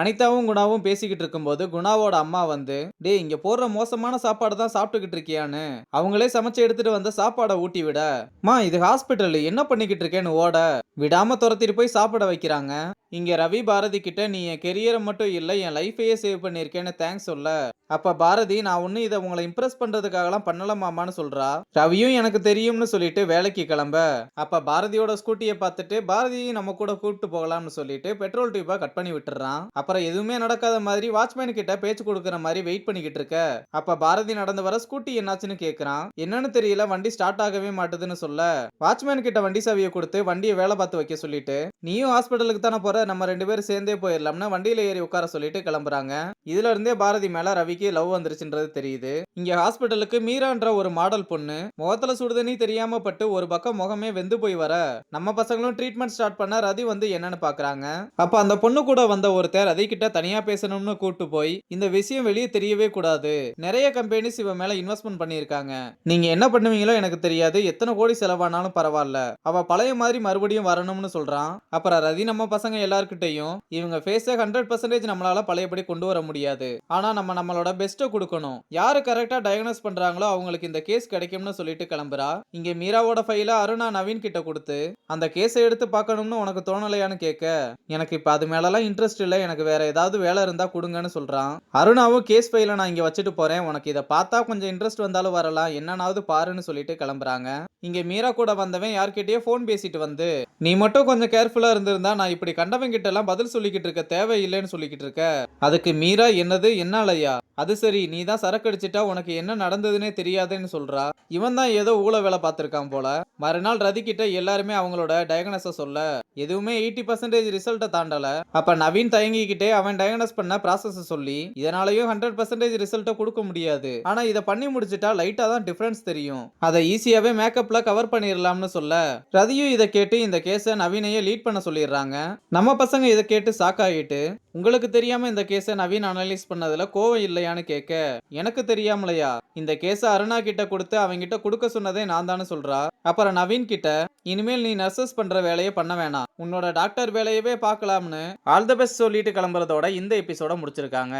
அனிதாவும் குணாவும் பேசிக்கிட்டு இருக்கும்போது குணாவோட அம்மா வந்து, டேய் இங்க போடுற மோசமான சாப்பாடு தான் சாப்பிட்டுக்கிட்டு இருக்கியான்னு அவங்களே சமைச்சு எடுத்துட்டு வந்த சாப்பாடை ஊட்டி விட, மா இது ஹாஸ்பிட்டல் என்ன பண்ணிக்கிட்டு இருக்கேன்னு ஓட விடாம துரத்திட்டு போய் சாப்பிட வைக்கிறாங்க. இங்க ரவி பாரதி கிட்ட நீ என் கெரியரை மட்டும் இல்ல என் லைஃபையே சேவ் பண்ணிருக்கேன்னு தேங்க்ஸ் சொல்ல, அப்ப பாரதி நான் ஒண்ணு இதை உங்களை இம்ப்ரெஸ் பண்றதுக்காகலாம் பண்ணல மாமான்னு சொல்றா. ரவியும் எனக்கு தெரியும்னு சொல்லிட்டு வேலைக்கு கிளம்ப, அப்ப பாரதியோட ஸ்கூட்டியை பார்த்துட்டு பாரதியும் நம்ம கூட கூப்பிட்டு போகலாம்னு சொல்லிட்டு பெட்ரோல் டியூபா கட் பண்ணி விட்டுறான். அப்புறம் எதுவுமே நடக்காத மாதிரி வாட்ச்மேன் கிட்ட பேச்சு கொடுக்கற மாதிரி வெயிட் பண்ணிக்கிட்டு இருக்க, அப்ப பாரதி நடந்து வர ஸ்கூட்டி என்னாச்சுன்னு கேக்குறான். என்னன்னு தெரியல வண்டி ஸ்டார்ட் ஆகவே மாட்டுதுன்னு சொல்ல, வாட்ச்மேன் கிட்ட வண்டி சாவியை கொடுத்து வண்டியை வேலை பார்த்து வைக்க சொல்லிட்டு, நீயும் ஹாஸ்பிட்டலுக்கு தானே போற நம்ம 2 பேரும் சேர்ந்தே போயிடலாம்னு வண்டியில ஏறி உட்கார சொல்லிட்டு கிளம்புறாங்க. இதுல இருந்தே பாரதி மேல ரவிக்கு லவ் வந்துருச்சுன்றது தெரியுது. இங்க ஹாஸ்பிட்டலுக்கு மீரான்ற ஒரு மாடல் பொண்ணு முகத்துல சுடுதண்ணி தெரியாம பட்டு ஒரு பக்கம் முகமே வெந்து போய் வர, நம்ம பசங்களும் ட்ரீட்மெண்ட் ஸ்டார்ட் பண்ண ரதி வந்து என்னன்னு பாக்குறாங்க. அப்ப அந்த பொண்ணு கூட வந்த ஒருத்தர் ரதி கிட்ட தனியா பேசணும்னு கூட்டு போய், இந்த விஷயம் வெளியே தெரியவே கூடாது, நிறைய கம்பெனிஸ் இவ மேல இன்வெஸ்ட்மெண்ட் பண்ணிருக்காங்க, நீங்க என்ன பண்ணுவீங்களோ எனக்கு தெரியாது, எத்தனை கோடி செலவானாலும் பரவாயில்ல, அவ பழைய மாதிரி மறுபடியும் வரணும்னு சொல்றான். அப்புறம் ரதி நம்ம பசங்க எல்லார்கிட்டையும் இவங்க ஃபேஸை 100% நம்மளால பழையபடி கொண்டு வர முடியாது, ஆனா நம்ம நம்மளோட பெஸ்ட்டை கொடுக்கணும், யாரு கரெக்டா டயக்னோஸ் பண்றாங்களோ அவங்களுக்கு இந்த கேஸ் கிடைக்கும்னு சொல்லிட்டு கிளம்புறா. இங்க மீராவோட ஃபைல அருணா நவீன் கிட்ட கொடுத்து, அந்த கேஸை எடுத்து பார்க்கணும்னு உனக்கு தோணலையான்னு கேட்க, எனக்கு இப்ப அது மேலலாம் இன்ட்ரெஸ்ட் இல்ல, எனக்கு வேற ஏதாவது வேலை இருந்தா கொடுங்கன்னு சொல்றான். அருணாவும் கேஸ் ஃபைல நான் இங்க வச்சுட்டு போறேன், உனக்கு இதை பார்த்தா கொஞ்சம் இன்ட்ரெஸ்ட் வந்தாலும் வரலாம், என்னன்னாவது பாருன்னு சொல்லிட்டு கிளம்புறாங்க. இங்க மீரா கூட வந்தவன் யார்கிட்டயோ போன் பேசிட்டு வந்து, நீ மட்டும் கொஞ்சம் கேர்ஃபுல்லா இருந்திருந்தா நான் இப்படி கண்டவங்க கிட்ட எல்லாம் பதில் சொல்லிக்கிட்டு இருக்க தேவையில்லைன்னு சொல்லிக்கிட்டு இருக்க. அதுக்கு மீரா என்னது என்னாலயா, அது சரி நீ தான் சரக்கு அடிச்சிட்டா உனக்கு என்ன நடந்ததுன்னே தெரியாதுன்னு சொல்றா. இவன் தான் ஏதோ ஊழ வேலை பார்த்திருக்கான் போல. மறுநாள் ரதி கிட்ட எல்லாருமே அவங்களோட டயக்னஸ சொல்ல, எதுவுமே 80% ரிசல்ட்டை தாண்டல. அப்ப நவீன் தயங்கிக்கிட்டே அவன் டயக்னஸ் பண்ண ப்ராசஸ் சொல்லி, இதனாலயும் 100% ரிசல்ட்டை கொடுக்க முடியாது, ஆனா இதை பண்ணி முடிச்சிட்டா லைட்டா தான் டிஃபரன்ஸ் தெரியும், அதை ஈஸியாவே மேக்கப்ல கவர் பண்ணிடலாம்னு சொல்ல, ரதியும் இதை கேட்டு இந்த கேஸை நவீனையே லீட் பண்ண சொல்லிடுறாங்க. நம்ம பசங்க இதை கேட்டு ஷாக் ஆகிட்டு, உங்களுக்கு தெரியாம இந்த கேஸை நவீன் அனலைஸ் பண்ணதுல கோவம் இல்லையான்னு கேட்க, எனக்கு தெரியாமலையா, இந்த கேஸை அருணா கிட்ட கொடுத்து அவங்கிட்ட கொடுக்க சொன்னதே நான் தானே சொல்றா. அப்புறம் நவீன் கிட்ட, இனிமேல் நீ நர்சஸ் பண்ற வேலையை பண்ண வேணாம், உன்னோட டாக்டர் வேலையவே பார்க்கலாம்னு ஆல் தி பெஸ்ட் சொல்லிட்டு கிளம்புறதோட இந்த எபிசோட முடிச்சிருக்காங்க.